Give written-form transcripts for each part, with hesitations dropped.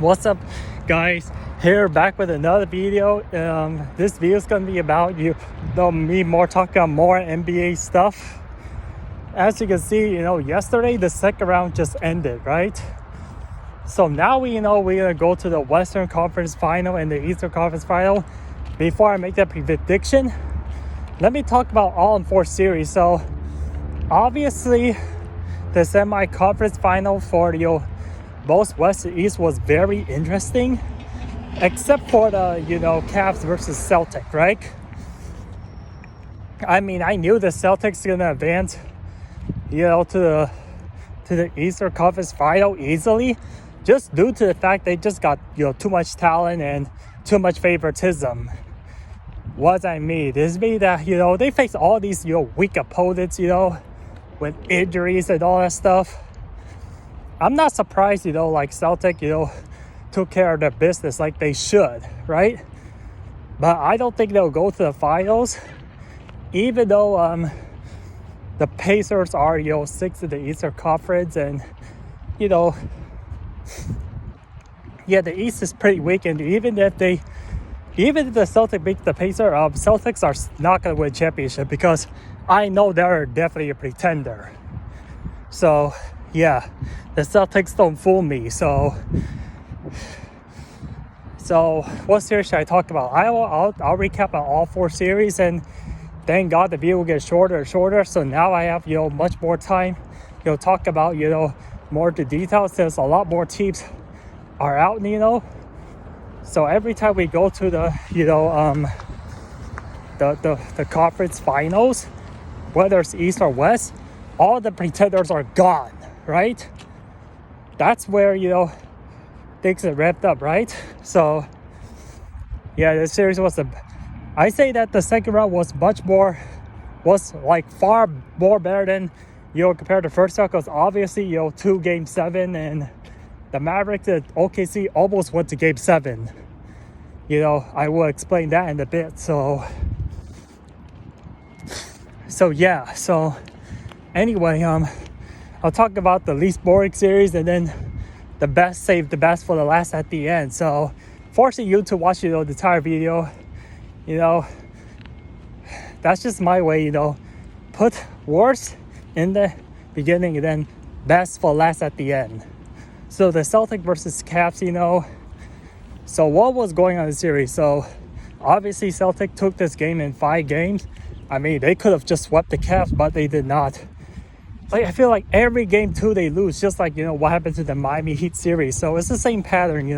What's up, guys? Here back with another video. This video is going to be about me more talking about more NBA stuff. As you can see, yesterday the second round just ended, right? So now we're gonna go to the Western Conference Final and the Eastern Conference Final. Before I make that prediction, let me talk about all in four series. So obviously, the semi-conference final for both West and East was very interesting, except for the Cavs versus Celtics, right? I mean, I knew the Celtics gonna advance, to the Eastern Conference Final easily, just due to the fact they just got too much talent and too much favoritism. What I mean is that they face all these weak opponents, with injuries and all that stuff. I'm not surprised, like Celtic, took care of their business like they should, right? But I don't think they'll go to the finals, even though the Pacers are, sixth in the Eastern Conference, and the East is pretty weak, and even if the Celtics beat the Pacers, Celtics are not going to win championship because I know they're definitely a pretender. So, yeah, the Celtics don't fool me. So what series should I talk about? I'll recap on all four series, and thank God the video will get shorter and shorter. So now I have much more time, talk about more of the details. There's a lot more teams are out, So every time we go to the the conference finals, whether it's East or West, all the pretenders are gone, right? That's where things are wrapped up, right? So yeah, the series I say that the second round was far more better than compared to the first round, because obviously 2 Game 7 and the Mavericks at OKC almost went to Game 7. I will explain that in a bit. So yeah. So anyway, I'll talk about the least boring series, and then save the best for the last at the end. So forcing you to watch the entire video, that's just my way. Put worst in the beginning and then best for last at the end. So the Celtic versus Cavs, so what was going on in the series? So obviously Celtic took this game in 5 games. I mean, they could have just swept the Cavs, but they did not. I feel like every game 2 they lose, just like what happened to the Miami Heat series. So it's the same pattern.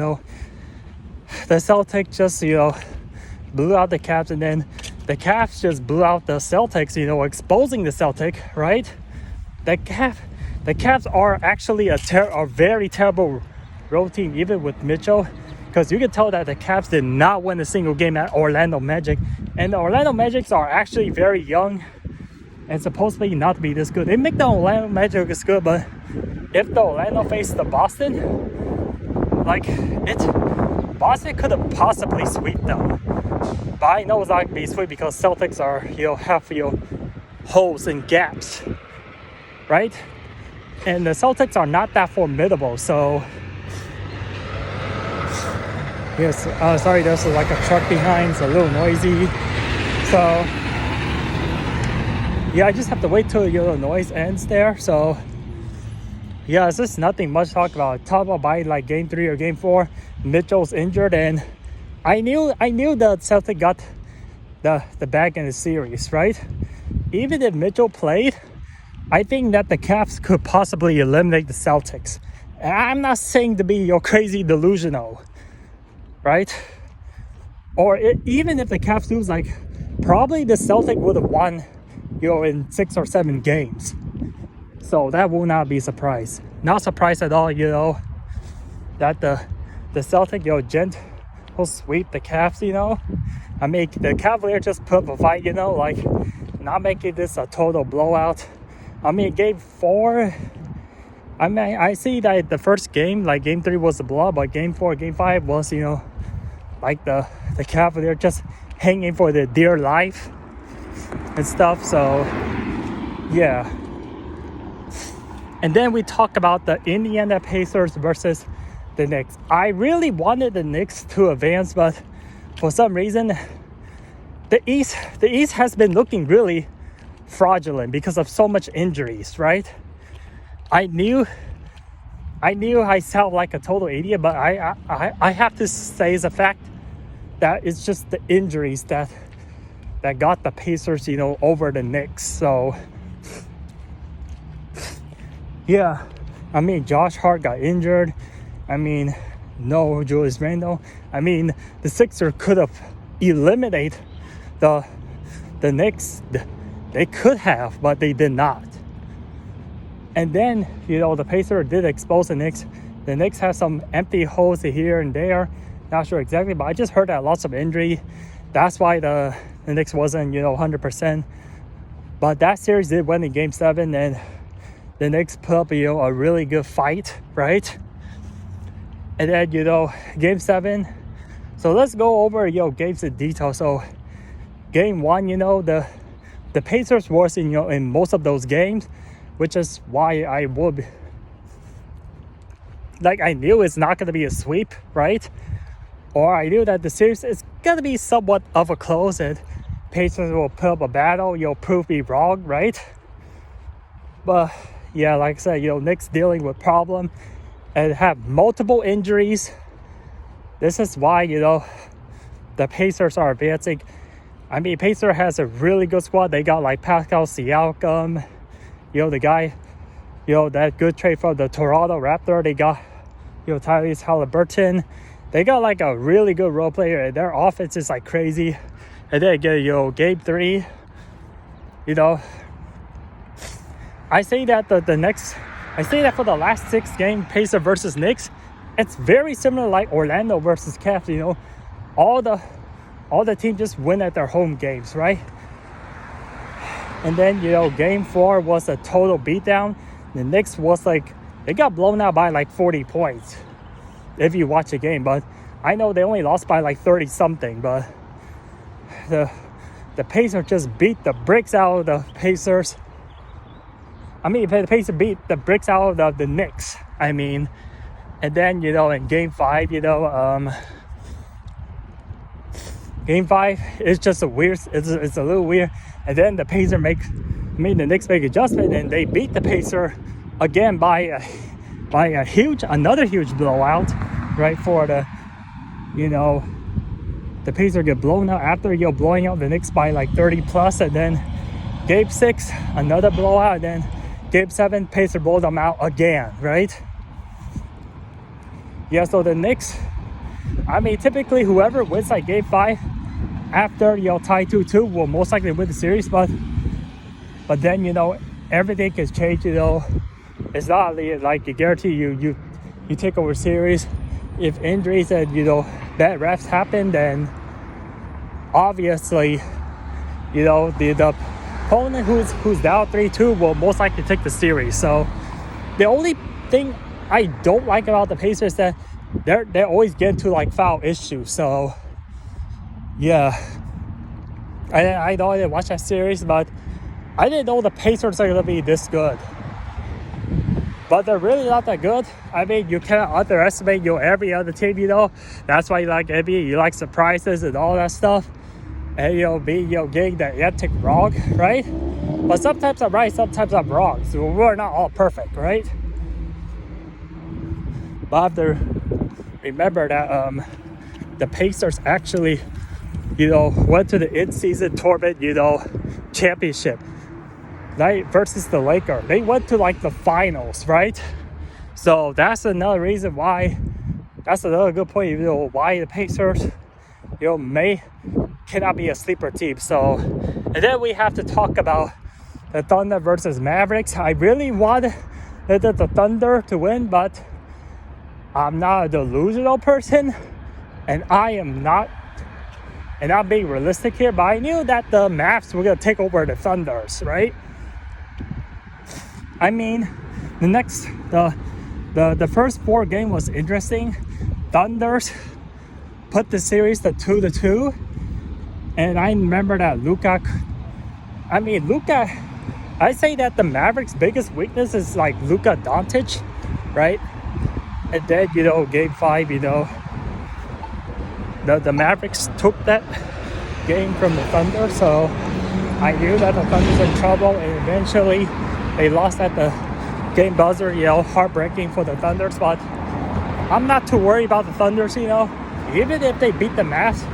The Celtic just blew out the Cavs, and then the Cavs just blew out the Celtics, exposing the Celtic, right? The Cavs are actually a very terrible road team, even with Mitchell, because you can tell that the Cavs did not win a single game at Orlando Magic, and the Orlando Magic are actually very young and supposedly not to be this good. They make the Orlando Magic as good, but if the Orlando faced the Boston, Boston could have possibly swept them. But I know it's not gonna be sweet because Celtics are have holes and gaps, right? And the Celtics are not that formidable. So yes, sorry, there's a truck behind. It's a little noisy. So yeah, I just have to wait till the noise ends there. So yeah, it's just nothing much to talk about. Talk about by Game 3 or Game 4, Mitchell's injured, and I knew the Celtics got the bag in the series, right? Even if Mitchell played, I think that the Cavs could possibly eliminate the Celtics. And I'm not saying to be crazy delusional, right? Or even if the Cavs lose, probably the Celtics would have won, in 6 or 7 games. So that will not be a surprise. Not surprised at all, that the Celtics, will sweep the Cavs, I mean, the Cavaliers just put up a fight, not making this a total blowout. I mean, Game 4, I mean, I see that the first game, Game 3 was a blowout, but Game 4, Game 5 was, the Cavaliers just hanging for their dear life and stuff. So yeah. And then we talk about the Indiana Pacers versus the Knicks. I really wanted the Knicks to advance, but for some reason, the East has been looking really fraudulent because of so much injuries, right? I knew I sound like a total idiot, but I have to say as a fact that it's just the injuries that got the Pacers, over the Knicks. So yeah, I mean, Josh Hart got injured. I mean, no Julius Randle. I mean, the Sixers could have eliminated the Knicks. They could have, but they did not. And then, the Pacers did expose the Knicks. The Knicks have some empty holes here and there. Not sure exactly, but I just heard that lots of injury. That's why the Knicks wasn't, 100%. But that series did win in Game 7, and the Knicks put up, a really good fight, right? And then, Game 7. So let's go over, games in detail. So Game 1, the Pacers was in most of those games, which is why I knew it's not going to be a sweep, right? Or I knew that the series is going to be somewhat of a close, and Pacers will put up a battle, prove me wrong, right? But yeah, like I said, Knicks dealing with problem and have multiple injuries. This is why, the Pacers are advancing. I mean, Pacers has a really good squad. They got like Pascal Siakam, the guy, that good trade from the Toronto Raptors. They got, Tyrese Halliburton. They got like a really good role player, and their offense is like crazy. And then again, Game 3, I say that I say that for the last 6 games, Pacers versus Knicks, it's very similar like Orlando versus Cavs. All the teams just win at their home games, right? And then, Game 4 was a total beatdown. The Knicks was like, they got blown out by like 40 points if you watch the game. But I know they only lost by like 30 something. But the Pacers just beat the bricks out of the Pacers. I mean, the Pacers beat the bricks out of the Knicks. I mean, and then, in Game 5, Game 5 is just it's a little weird. And then the Pacers the Knicks make adjustment, and they beat the Pacers again by another huge blowout, right? For the Pacers get blown out after blowing out the Knicks by like 30 plus, and then Game 6 another blowout, and then Game 7 Pacers blow them out again, right? Yeah, so the Knicks, I mean, typically whoever wins like Game 5 after tie 2-2 will most likely win the series, but then everything can change. It's not like you guarantee you take over series. If injuries and bad refs happen, then obviously the opponent who's down 3-2 will most likely take the series. So the only thing I don't like about the Pacers is that they're always getting to like foul issues. So yeah, I know I didn't watch that series, but I didn't know the Pacers are gonna be this good. But they're really not that good. I mean, you cannot underestimate every other team. That's why you like NBA. You like surprises and all that stuff, and getting that antic wrong, right? But sometimes I'm right, sometimes I'm wrong. So we're not all perfect, right? But I have to remember that the Pacers actually, went to the in-season tournament, championship, right, versus the Lakers. They went to like the finals, right? So that's another reason why. That's another good point, why the Pacers, cannot be a sleeper team. So, and then we have to talk about the Thunder versus Mavericks. I really wanted the Thunder to win, but I'm not a delusional person, and I'm not being realistic here, but I knew that the Mavs were going to take over the Thunders, right? I mean, the first 4 game was interesting. Thunders put the series to 2-2, and I remember that Luka, I say that the Mavericks' biggest weakness is like Luka Doncic, right? And then, game 5, the Mavericks took that game from the Thunder, so I knew that the Thunder's in trouble, and eventually they lost at the game buzzer, heartbreaking for the Thunders, but I'm not too worried about the Thunders, even if they beat the Mavs,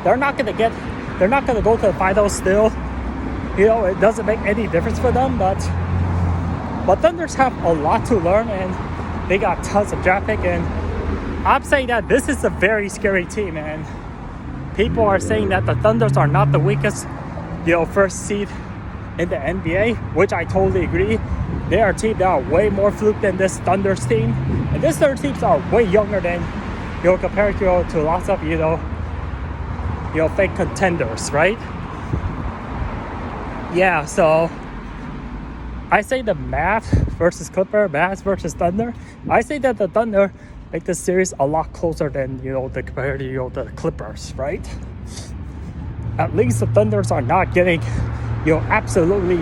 they're not gonna go to the finals still. It doesn't make any difference for them, but Thunders have a lot to learn, and they got tons of draft pick, and I'm saying that this is a very scary team, and people are saying that the Thunders are not the weakest, first seed in the NBA, which I totally agree. They are a team that are way more fluke than this Thunders team, and this Thunders teams are way younger than, compared to lots of, fake contenders, right? Yeah, so I say the Mavs versus versus Thunder. I say that the Thunder make this series a lot closer than, compared to, the Clippers, right? At least the Thunders are not getting, absolutely,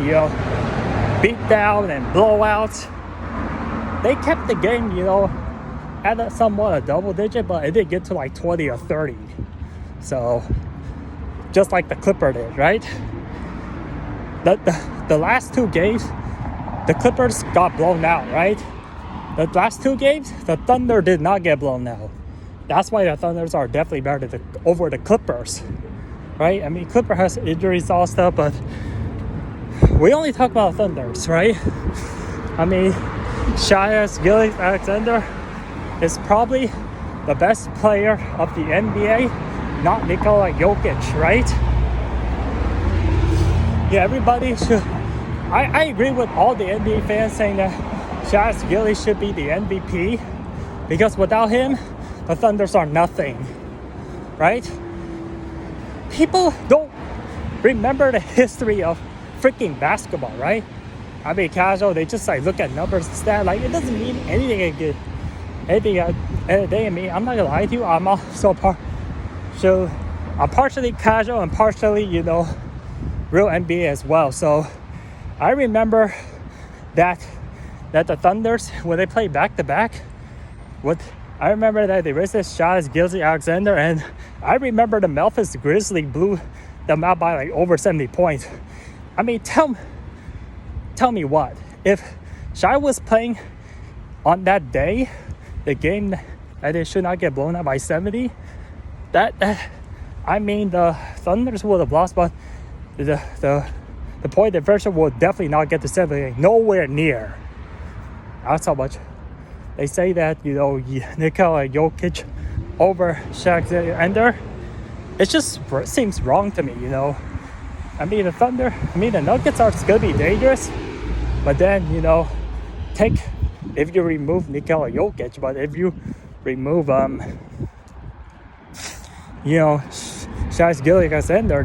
beat down and blowouts. They kept the game, at somewhat a double digit, but it didn't get to like 20 or 30. So, just like the Clipper did, right? The last 2 games, the Clippers got blown out, right? The last 2 games, the Thunder did not get blown out. That's why the Thunders are definitely better over the Clippers, right? I mean, Clipper has injuries, all stuff, but we only talk about Thunders, right? I mean, Shai Gilgeous-Alexander is probably the best player of the NBA, not Nikola Jokic, right? Yeah, everybody should. I agree with all the NBA fans saying that Shai Gilgeous should be the MVP, because without him, the Thunders are nothing, right? People don't remember the history of freaking basketball, right? I mean, casual, they just look at numbers and stats, it doesn't mean anything again. Anything at the end of the day. I mean, I'm not gonna lie to you, I'm also I'm partially casual and partially, real NBA as well. So I remember that the Thunders, when they played back-to-back, I remember that they rested Shai Gilgeous-Alexander, and I remember the Memphis Grizzlies blew them out by over 70 points. I mean, tell me what, if Shai was playing on that day, the game that they should not get blown out by 70, I mean, the Thunders would have lost, but the point differential will definitely not get to 70, nowhere near. That's how much they say that, Nikola Jokic over Shai Gilgeous-Alexander. It just seems wrong to me, I mean, the Nuggets are going to be dangerous, but then, if you remove Nikola Jokic, but if you remove, Shai Gilgeous-Alexander,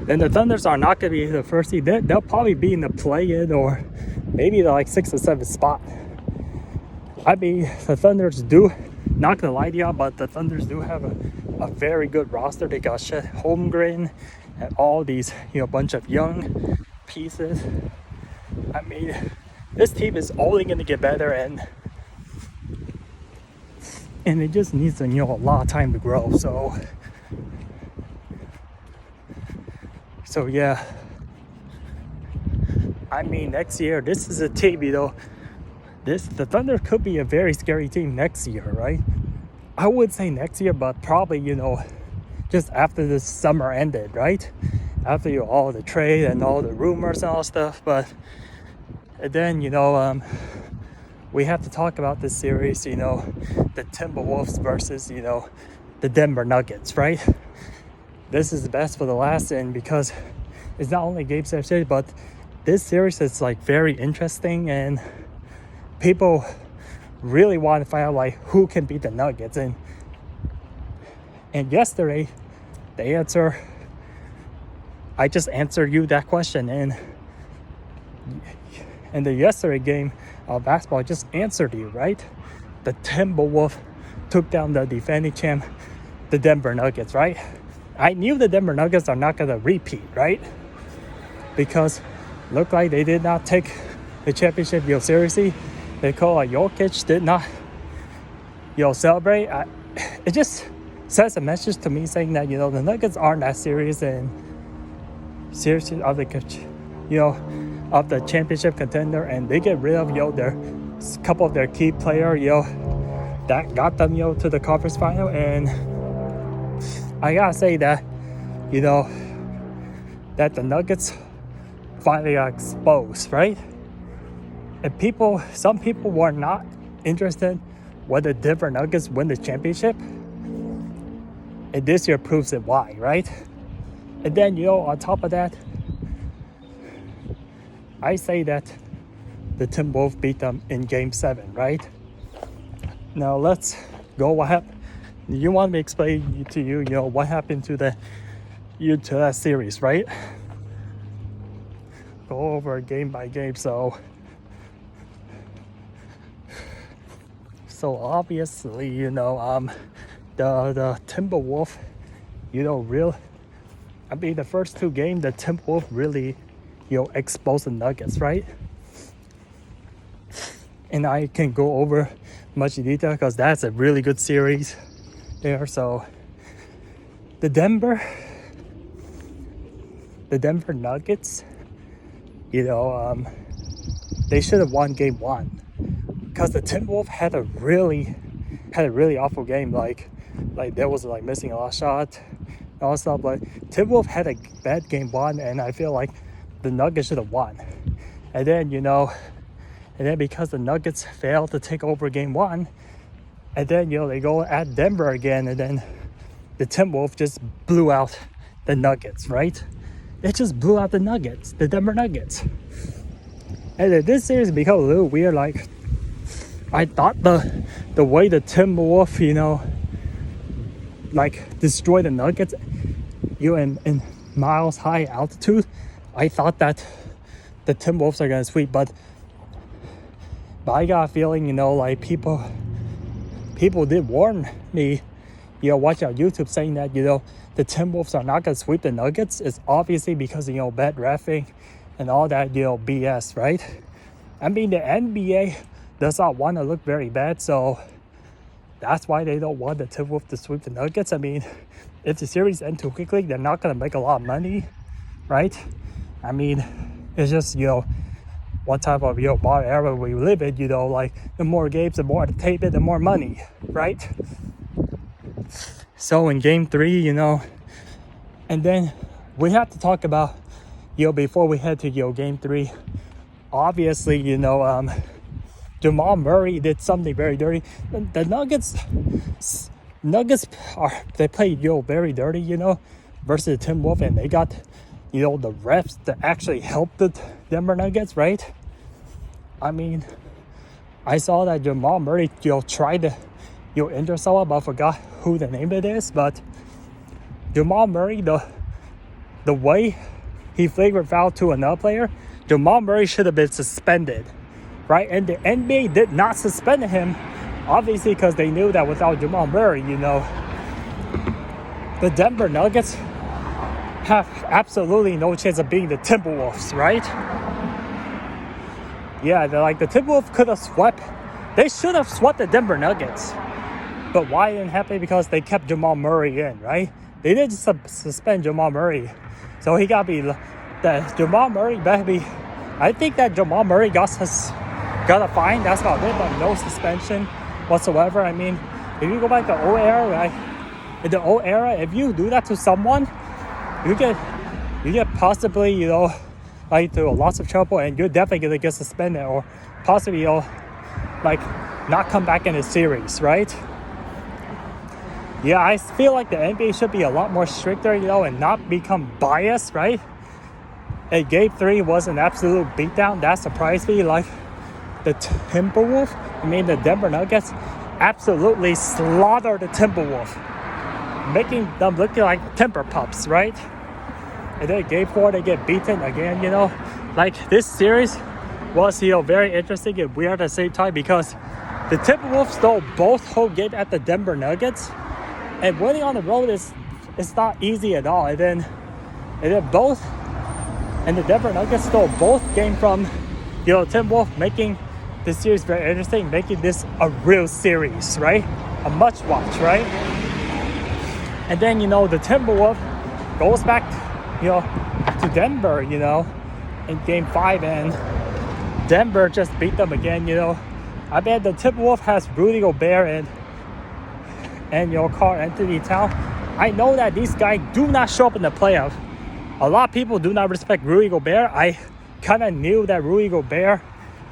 then the Thunders are not going to be the first seed. They'll probably be in the play-in or maybe the 6th or 7th spot. I mean, the Thunders do, not going to lie to you, but the Thunders do have a very good roster. They got Chet Holmgren and all these, bunch of young pieces. I mean, this team is only going to get better, and it just needs a lot of time to grow. So yeah, I mean, next year, this is a team, the Thunder could be a very scary team next year, right? I would say next year, but probably, just after the summer ended, right? After all the trade and all the rumors and all stuff. But then, we have to talk about this series, the Timberwolves versus, the Denver Nuggets, right? This is the best for the last, and because it's not only Game 7 series, but this series is very interesting, and people really want to find out who can beat the Nuggets. And yesterday, I just answered you that question, and the yesterday game of basketball, I just answered you, right? The Timberwolves took down the defending champ, the Denver Nuggets, right? I knew the Denver Nuggets are not going to repeat, right? Because looked like they did not take the championship seriously. Nikola Jokic did not, celebrate. It just sends a message to me saying that, the Nuggets aren't that serious of the championship contender, and they get rid of, their couple of their key player, that got them, to the conference final. And I gotta say that, that the Nuggets finally got exposed, right? And some people were not interested when the Denver Nuggets win the championship. And this year proves it why, right? And then, on top of that, I say that the Timberwolves beat them in Game 7, right? Now let's go what happened. You want me to explain to you, what happened to that series, right? Go over game by game. So obviously, the Timberwolves, the first two games, the Timberwolves really, exposed the Nuggets, right? And I can go over much detail because that's a really good series there. So the Denver Nuggets, they should have won Game 1 because the Timberwolves had a really awful game. Like there was missing a lot of shots, all stuff. But Timberwolves had a bad Game 1, and I feel like the Nuggets should have won. And then because the Nuggets failed to take over Game 1, and then they go at Denver again, and then the Timberwolves just blew out the Nuggets, right? It just blew out the Denver Nuggets. And then this series became a little weird. Like, I thought the way the Timberwolves, destroyed the Nuggets, in miles high altitude, I thought that the Timberwolves are gonna sweep, but I got a feeling, people did warn me, watch out YouTube, saying that, the Timberwolves are not gonna sweep the Nuggets. It's obviously because, bad reffing and all that, BS, right? I mean, the NBA does not want to look very bad, so that's why they don't want the Timberwolves to sweep the Nuggets. I mean, if the series ends too quickly, they're not gonna make a lot of money, right? I mean, it's just, what type of, bar era we live in, the more games, the more entertainment, the more money, right? So in Game 3, and then we have to talk about, before we head to, Game 3, obviously, Jamal Murray did something very dirty. The Nuggets they played, very dirty, versus the Timberwolves, and they got, the refs that actually helped the Denver Nuggets, right? I mean, I saw that Jamal Murray, tried to, injure someone, but I forgot who the name it is. But Jamal Murray, the way he flagrant fouled to another player, Jamal Murray should have been suspended, right? And the NBA did not suspend him, obviously, because they knew that without Jamal Murray, the Denver Nuggets have absolutely no chance of beating the Timberwolves, right? Yeah, the Timberwolves could have swept. They should have swept the Denver Nuggets. But why it didn't happen? Because they kept Jamal Murray in, right? They didn't suspend Jamal Murray. So he got to be, Jamal Murray better be, I think that Jamal Murray got a fine. That's about it, but no suspension whatsoever. I mean, if you go back to the old era, right? In the old era, if you do that to someone, you get possibly, to lots of trouble, and you're definitely going to get suspended, or possibly, not come back in the series, right? Yeah, I feel like the NBA should be a lot more stricter, and not become biased, right? And Game 3 was an absolute beatdown. That surprised me. The Timberwolves, the Denver Nuggets, absolutely slaughtered the Timberwolves, making them look like temper pups, right? And then Game 4, they get beaten again, this series was, very interesting and weird at the same time, because the Timberwolves stole both home games at the Denver Nuggets, and winning on the road it's not easy at all. And then the Denver Nuggets stole both games from, Timberwolves, making this series very interesting, making this a real series, right? A must watch, right? And then, the Timberwolves goes back, to Denver, in game 5, and Denver just beat them again, I bet the Timberwolves has Rudy Gobert and Karl Anthony Towns. I know that these guys do not show up in the playoffs. A lot of people do not respect Rudy Gobert. I kind of knew that Rudy Gobert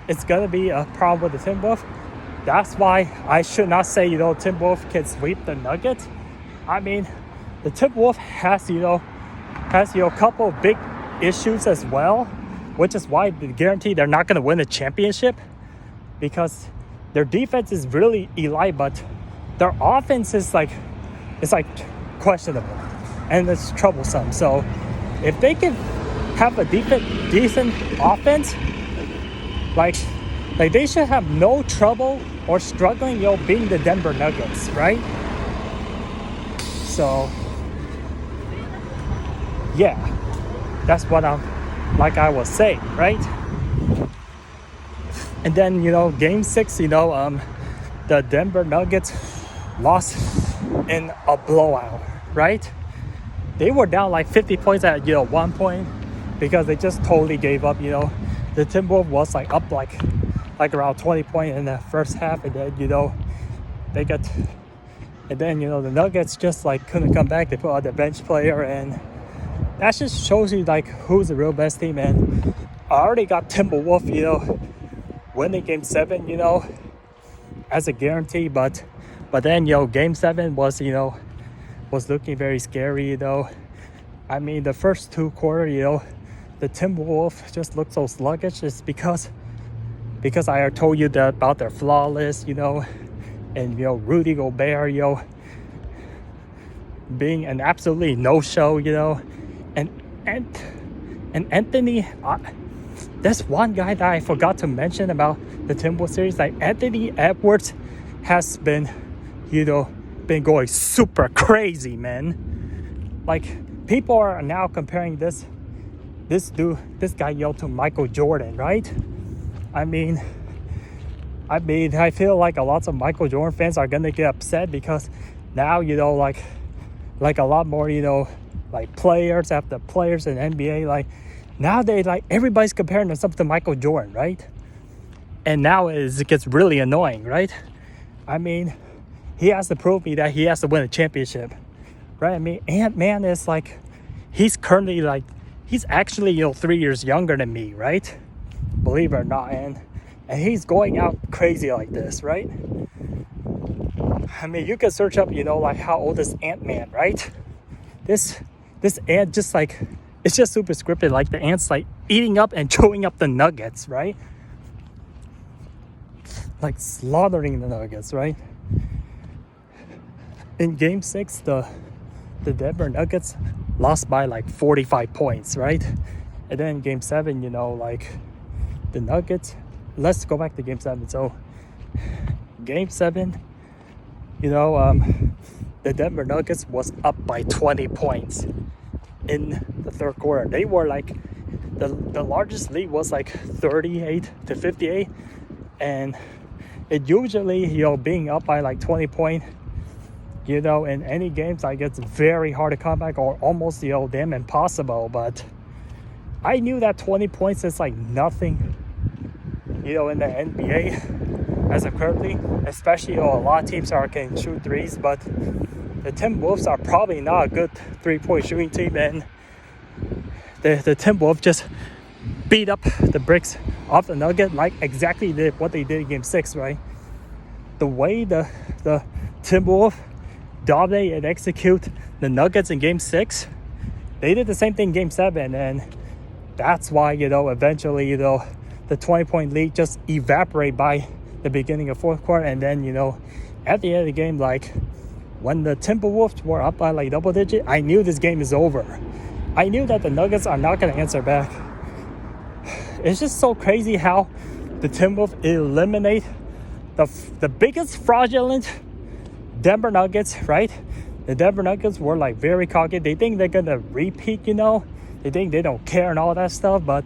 is going to be a problem with the Timberwolves. That's why I should not say, Timberwolves can sweep the Nuggets. I mean, the Timberwolves has a couple of big issues as well, which is why they guarantee they're not going to win the championship, because their defense is really elite, but their offense is questionable and it's troublesome. So if they can have a decent offense, like they should have no trouble or struggling, beating the Denver Nuggets, right? So yeah, that's what I was saying, right? And then, game 6, the Denver Nuggets lost in a blowout, right? They were down like 50 points at, one point, because they just totally gave up, The Timberwolves was up like around 20 points in the first half, and then, the Nuggets just couldn't come back. They put out the bench player, and that just shows you who's the real best team. And I already got Timberwolves, winning game 7, as a guarantee. But then, game 7 was, was looking very scary, I mean, the first 2 quarters, the Timberwolves just looked so sluggish. It's because I told you about their flawless, and, Rudy Gobert, being an absolutely no-show, and Anthony, there's one guy that I forgot to mention about the Timberwolves series. Anthony Edwards has been going super crazy, man. People are now comparing this guy to Michael Jordan, right? I mean, I feel like a lot of Michael Jordan fans are gonna get upset, because now, a lot more, players after players in NBA, now everybody's comparing themselves to Michael Jordan, right? And now it gets really annoying, right? I mean, he has to prove me that he has to win a championship, right? I mean, Ant-Man is he's currently he's actually 3 years younger than me, right? Believe it or not, and he's going out crazy like this, right? I mean, you can search up, how old is Ant-Man, right? This ant just it's just super scripted. The ant's eating up and chewing up the Nuggets, right? Slaughtering the Nuggets, right? In game 6, the Denver Nuggets lost by 45 points, right? And then in game 7, the Nuggets, let's go back to game 7. So game 7, the Denver Nuggets was up by 20 points in the third quarter. They were the largest lead was 38 to 58, and it usually, being up by 20 points, in any games, it's very hard to come back, or almost, damn impossible. But I knew that 20 points is nothing, in the NBA as of currently, especially, a lot of teams can shoot threes, but the Timberwolves are probably not a good 3-point shooting team, and the Timberwolves just beat up the bricks off the Nuggets, exactly what they did in game 6, right? The way the Timberwolves dominate and execute the Nuggets in game 6, they did the same thing in game 7, and that's why, eventually, the 20-point lead just evaporate by the beginning of fourth quarter. And then, at the end of the game, when the Timberwolves were up by double digit, I knew this game is over. I knew that the Nuggets are not going to answer back. It's just so crazy how the Timberwolves eliminate the biggest fraudulent Denver Nuggets, right? The Denver Nuggets were very cocky. They think they're going to repeat, They think they don't care and all that stuff, but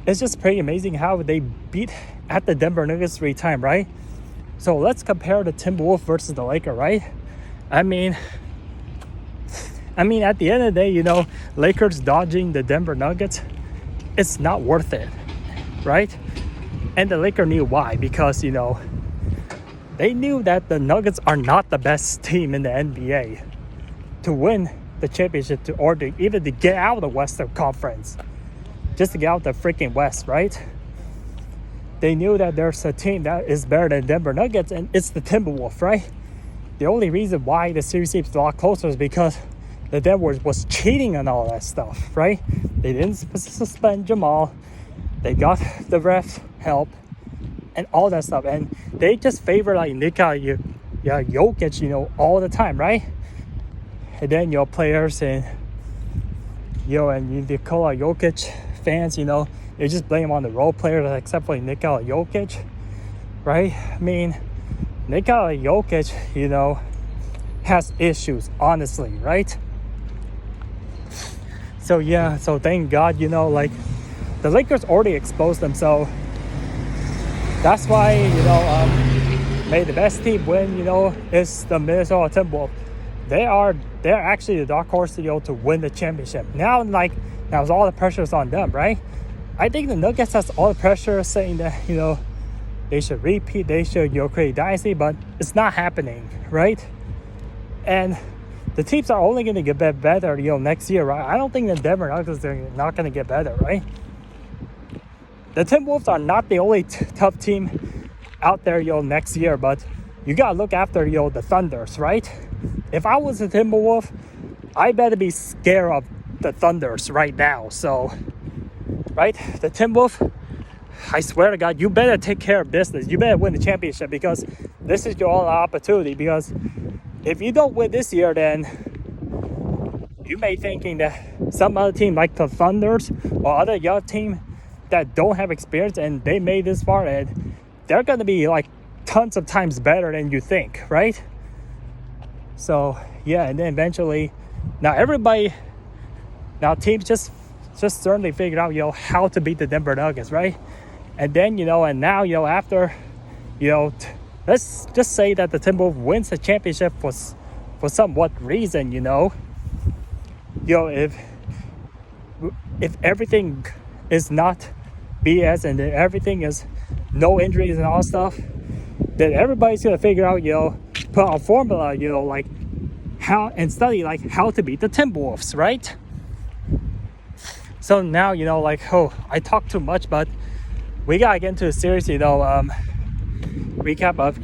it's just pretty amazing how they beat at the Denver Nuggets 3 times, right? So let's compare the Timberwolves versus the Lakers, right? I mean, at the end of the day, Lakers dodging the Denver Nuggets, it's not worth it, right? And the Lakers knew why, because, they knew that the Nuggets are not the best team in the NBA to win the championship even to get out of the Western Conference, just to get out the freaking West, right? They knew that there's a team that is better than Denver Nuggets, and it's the Timberwolves, right? The only reason why the series seems a lot closer is because the Denver was cheating on all that stuff, right? They didn't suspend Jamal. They got the ref help and all that stuff. And they just favor like Nikola Jokic, all the time, right? And then your players and and Nikola Jokic fans, they just blame on the role players except for Nikola Jokic, right? I mean, Nikola Jokic, has issues, honestly, right? So thank God, the Lakers already exposed them. So that's why, may the best team win, is the Minnesota Timberwolves. They're actually the dark horse, to win the championship. Now all the pressure is on them, right? I think the Nuggets has all the pressure saying that, they should repeat, they should, create dynasty, but it's not happening, right? And the teams are only going to get better, next year, right? I don't think the Denver Nuggets are not going to get better, right? The Timberwolves are not the only tough team out there, next year, but you got to look after, the Thunders, right? If I was a Timberwolf, I better be scared of the Thunders right now. So, right? The Timberwolves, I swear to God, you better take care of business. You better win the championship, because this is your only opportunity. Because if you don't win this year, then you may thinking that some other team like the Thunders or other young team that don't have experience and they made this far, and they're going to be like tons of times better than you think, right? So and then eventually, teams just certainly figured out, how to beat the Denver Nuggets, right? And then, and now, after, let's just say that the Timberwolves wins the championship for somewhat reason, if everything is not BS and everything is no injuries and all stuff, then everybody's gonna figure out, put out a formula, like how and study like how to beat the Timberwolves, right? So now, I talked too much, but we gotta get into a series, recap of,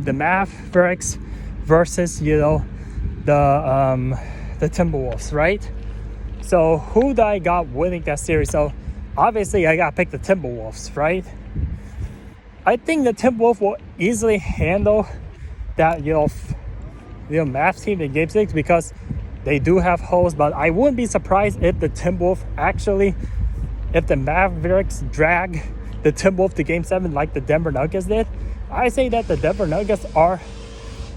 the Mavericks versus, the Timberwolves, right? So who do I got winning that series? So obviously I gotta pick the Timberwolves, right? I think the Timberwolves will easily handle that, Mavs team in Game 6 because they do have holes, but I wouldn't be surprised if the Mavericks drag the Timberwolves to Game 7 like the Denver Nuggets did. I say that the Denver Nuggets are,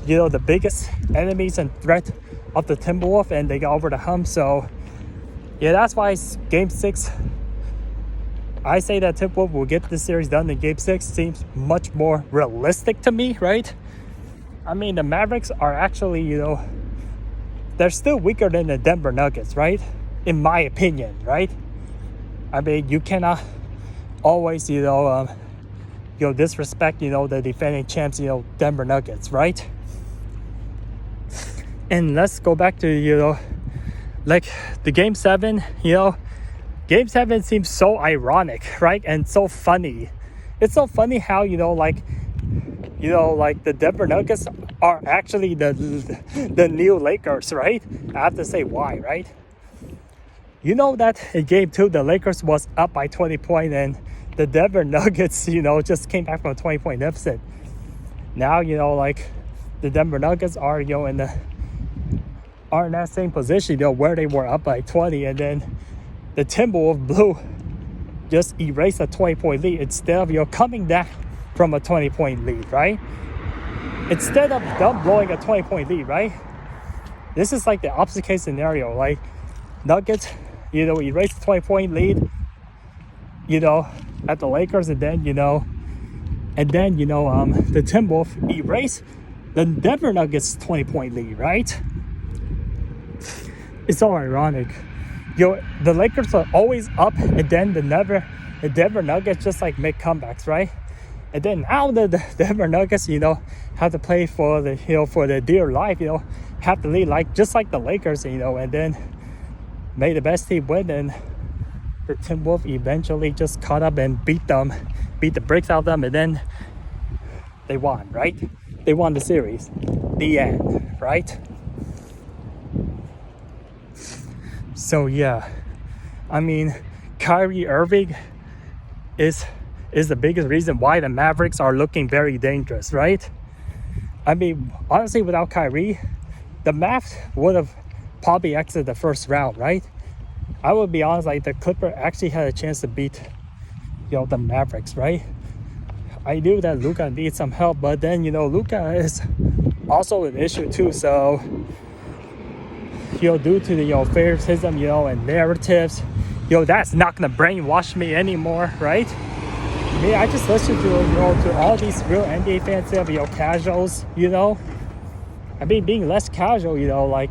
the biggest enemies and threat of the Timberwolves, and they got over the hump. So, that's why Game 6, I say that Timberwolves will get this series done in Game 6. Seems much more realistic to me, right? I mean, the Mavericks are actually, they're still weaker than the Denver Nuggets, right? In my opinion, right? I mean, you cannot always, disrespect, the defending champs, Denver Nuggets, right? And let's go back to, the Game 7, Game 7 seems so ironic, right? And so funny. It's so funny how, the Denver Nuggets are actually the new Lakers, right? I have to say why, right? That in Game 2, the Lakers was up by 20 points and the Denver Nuggets, just came back from a 20-point deficit. Now, the Denver Nuggets are, are in that same position, where they were up by 20, and then the Timberwolves Blue just erased a 20-point lead instead of, coming back from a 20-point lead, right? Instead of them blowing a 20-point lead, right? This is like the opposite case scenario. Like Nuggets, erase the 20-point lead, at the Lakers, and then, And then, the Timberwolves erase the Denver Nuggets 20-point lead, right? It's so ironic. The Lakers are always up, and then the Denver Nuggets just like make comebacks, right? And then now the Denver Nuggets, have to play for the dear life, have to lead just like the Lakers, and then made the best team win, and the Timberwolves eventually just caught up and beat the brakes out of them, and then they won, right? They won the series. The end, right? So yeah, I mean, Kyrie Irving is the biggest reason why the Mavericks are looking very dangerous, right? I mean, honestly, without Kyrie, the Mavs would have probably exited the first round, right? I would be honest, like the Clippers actually had a chance to beat, the Mavericks, right? I knew that Luka needs some help, but then, Luka is also an issue too, so due to the favoritism, and narratives, that's not gonna brainwash me anymore, right? I just listen to all these real NBA fans, casuals, I mean, being less casual, like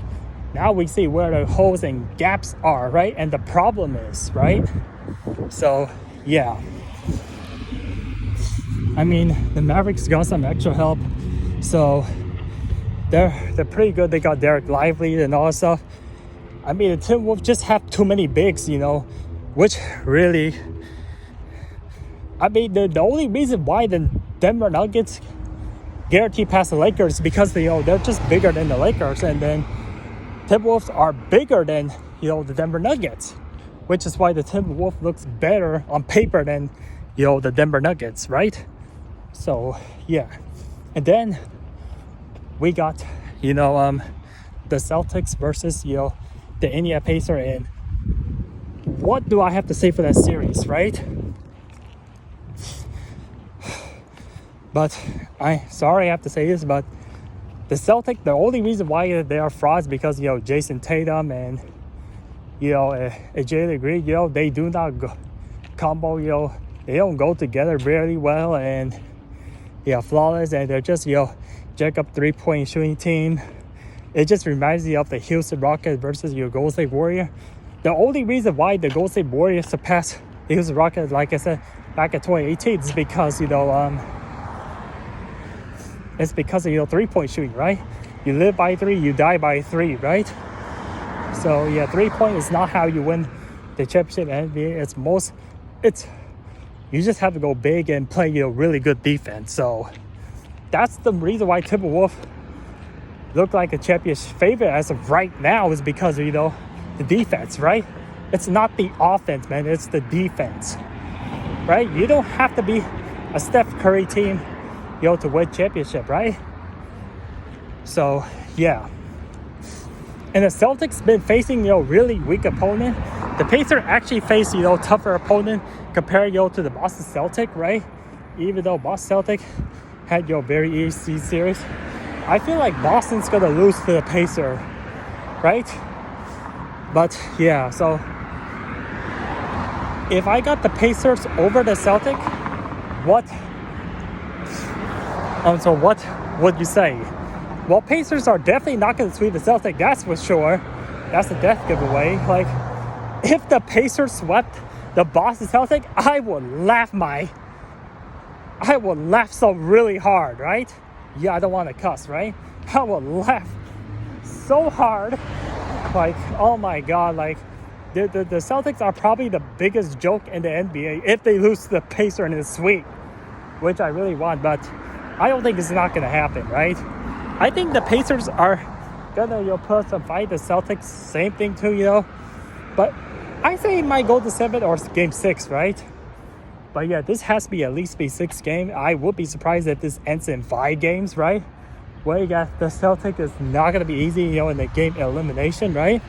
now we see where the holes and gaps are, right? And the problem is, right? So yeah, I mean, the Mavericks got some extra help, so they're pretty good. They got Derek Lively and all that stuff. I mean, the Timberwolves just have too many bigs, which really, I mean, the only reason why the Denver Nuggets guaranteed past the Lakers is because they're just bigger than the Lakers, and then Timberwolves are bigger than the Denver Nuggets, which is why the Timberwolves looks better on paper than the Denver Nuggets, right? So yeah, and then we got the Celtics versus the Indiana Pacers, and what do I have to say for that series, right? But I have to say this, but the Celtics, the only reason why they are frauds because Jason Tatum and Jalen Green, they do not combo, they don't go together really well, and flawless, and they're just jack up 3-point shooting team. It just reminds me of the Houston Rockets versus Golden State Warriors. The only reason why the Golden State Warriors surpassed the Houston Rockets, like I said, back in 2018, is because it's because of 3-point shooting, right? You live by 3, you die by 3, right? So yeah, 3-point is not how you win the championship in NBA. You just have to go big and play really good defense. So that's the reason why Timberwolves look like a championship favorite as of right now, is because of the defense, right? It's not the offense, man. It's the defense, right? You don't have to be a Steph Curry team to win championship, right? So yeah, and the Celtics been facing really weak opponent. The Pacers actually faced tougher opponent compared to the Boston Celtics, right? Even though Boston Celtics had very easy series, I feel like Boston's gonna lose to the Pacers, right? But yeah, so if I got the Pacers over the Celtics, what would you say? Well, Pacers are definitely not going to sweep the Celtics, that's for sure. That's a death giveaway. Like, if the Pacers swept the Boston Celtics, I would laugh so really hard, right? Yeah, I don't want to cuss, right? I would laugh so hard. Like, oh my God, like, the Celtics are probably the biggest joke in the NBA if they lose to the Pacers in the sweep, which I really want, but I don't think it's not going to happen, right? I think the Pacers are going to put some fight. The Celtics, same thing too, But I say it might go to 7 or game 6, right? But yeah, this has to be at least 6 games. I would be surprised if this ends in 5 games, right? Well, you got the Celtics is not going to be easy, in the game elimination, right?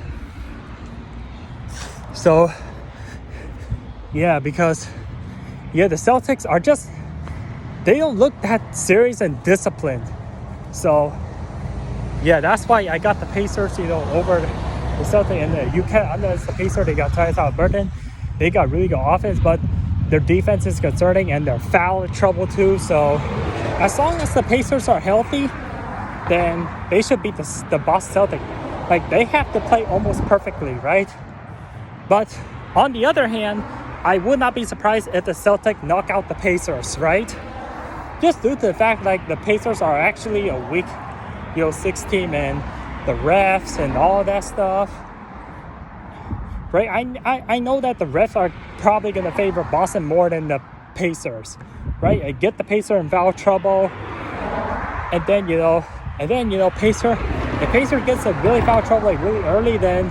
So, yeah, because, the Celtics are just, they don't look that serious and disciplined. So, yeah, that's why I got the Pacers, over the Celtics. And you can't, under the Pacers, they got Tyrese Haliburton. They got really good offense, but their defense is concerning and their foul trouble too. So as long as the Pacers are healthy, then they should beat the Boston Celtics. Like, they have to play almost perfectly, right? But on the other hand, I would not be surprised if the Celtics knock out the Pacers, right? Just due to the fact like the Pacers are actually a weak, 6 team, and the refs and all that stuff. Right? I know that the refs are probably going to favor Boston more than the Pacers, right? And get the Pacers in foul trouble, and then Pacer. If Pacer gets a really foul trouble like really early, then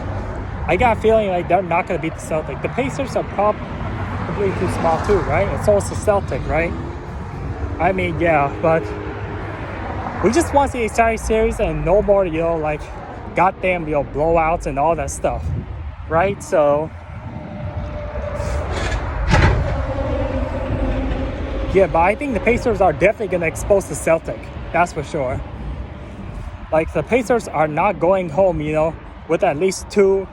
I got a feeling like they're not going to beat the Celtics. The Pacers are probably too small too, right? It's also Celtic, right? I mean, yeah, but we just want to see a exciting series and no more, like goddamn, blowouts and all that stuff, right? So yeah, but I think the Pacers are definitely going to expose the Celtic. That's for sure. Like, the Pacers are not going home, with at least 3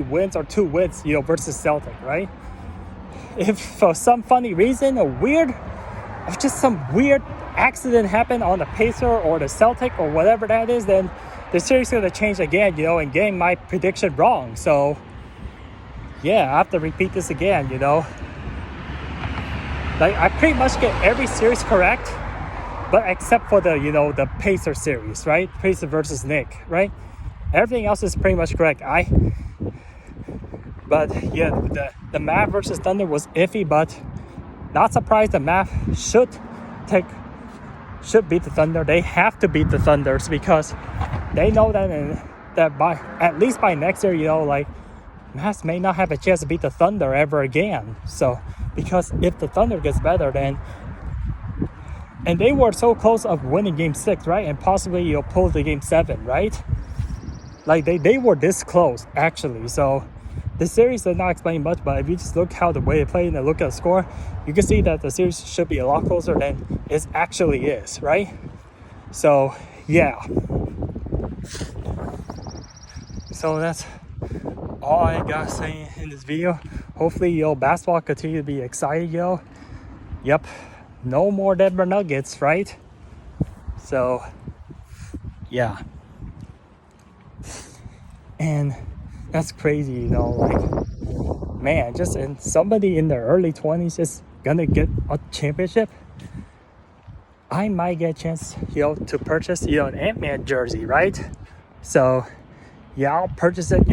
wins or 2 wins, versus Celtic, right? If for some funny reason, if just some weird accident happened on the Pacer or the Celtic or whatever that is, then the series is going to change again, and getting my prediction wrong. So, yeah, I have to repeat this again, Like, I pretty much get every series correct, but except for the, the Pacer series, right? Pacer versus Knicks, right? Everything else is pretty much correct. But yeah, the Mavs versus Thunder was iffy, but not surprised the Mavs should beat the Thunder. They have to beat the Thunders because they know that at least by next year, Mavs may not have a chance to beat the Thunder ever again. So, because if the Thunder gets better, then, and they were so close of winning Game 6, right? And possibly pull the Game 7, right? Like, they were this close, actually. So the series does not explain much, but if you just look how the way they played and look at the score, you can see that the series should be a lot closer than it actually is, right? So, yeah. So that's all I got to say in this video. Hopefully, basketball continue to be exciting, Yep. No more Denver Nuggets, right? So, yeah. And that's crazy, like, man, just somebody in their early 20s is gonna get a championship. I might get a chance, to purchase, an Ant-Man jersey, right? So, yeah, I'll purchase it,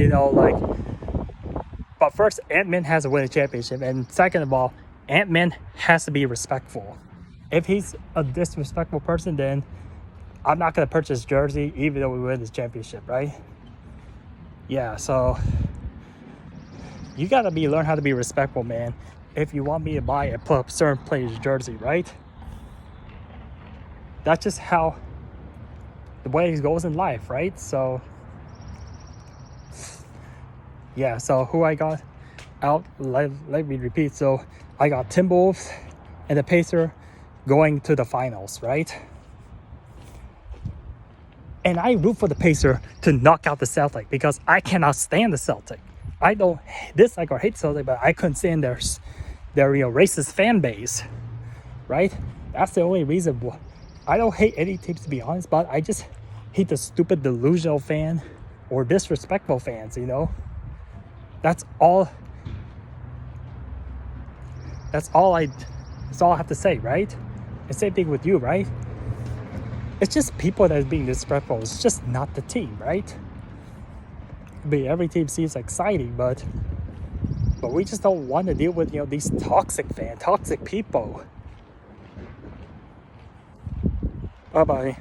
but first, Ant-Man has to win a championship, and second of all, Ant-Man has to be respectful. If he's a disrespectful person, then I'm not gonna purchase jersey, even though we win this championship, right? Yeah, so you gotta learn how to be respectful, man. If you want me to buy a certain player's jersey, right? That's just how the way it goes in life, right? So, yeah. So who I got out? Let me repeat. So I got Timberwolves and the Pacers going to the finals, right? And I root for the Pacers to knock out the Celtic because I cannot stand the Celtic. I don't dislike or hate Celtic, but I couldn't stand their racist fan base, right? That's the only reason. I don't hate any teams, to be honest, but I just hate the stupid delusional fan or disrespectful fans, That's all I have to say, right? The same thing with you, right? It's just people that is being disrespectful. It's just not the team, right? But every team seems exciting, but we just don't want to deal with these toxic people. Bye-bye.